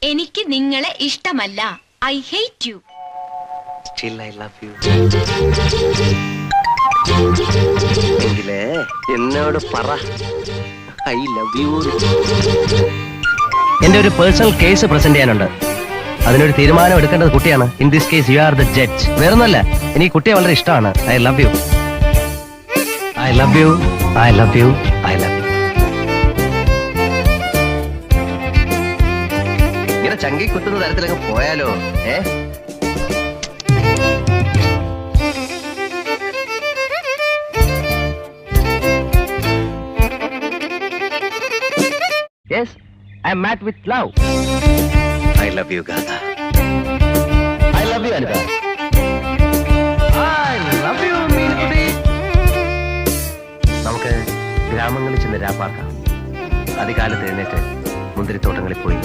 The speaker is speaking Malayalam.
എനിക്ക് നിങ്ങളെ ഇഷ്ടമല്ല. I hate you. Still I love you. എങ്കിലേ എന്നോട് പറ ഐ ലവ് യു. എന്റെ ഒരു പേഴ്സണൽ കേസ് പ്രസന്റ് ചെയ്യാനുണ്ട്. അതിനൊരു തീരുമാനം എടുക്കേണ്ടത് കുട്ടിയാണ്. In this case you are the judge. വേറൊന്നല്ല, എനിക്ക് കുട്ടിയെ വളരെ ഇഷ്ടമാണ്. I love you, I love you, I love you, I love you. ഇങ്ങനെ ചങ്കി കുത്തുന്ന തരത്തിലൊക്കെ പോയാലോ? Yes, I'm mad with love. I love you, Gada. I love you, Anita. I love you, Meenukutti. നമുക്ക് ഗ്രാമങ്ങളിൽ ചെന്ന് രാപ്പാർക്കാം. അതികാലത്ത് എഴുന്നേറ്റ് മുന്തിരിത്തോട്ടങ്ങളിൽ പോയി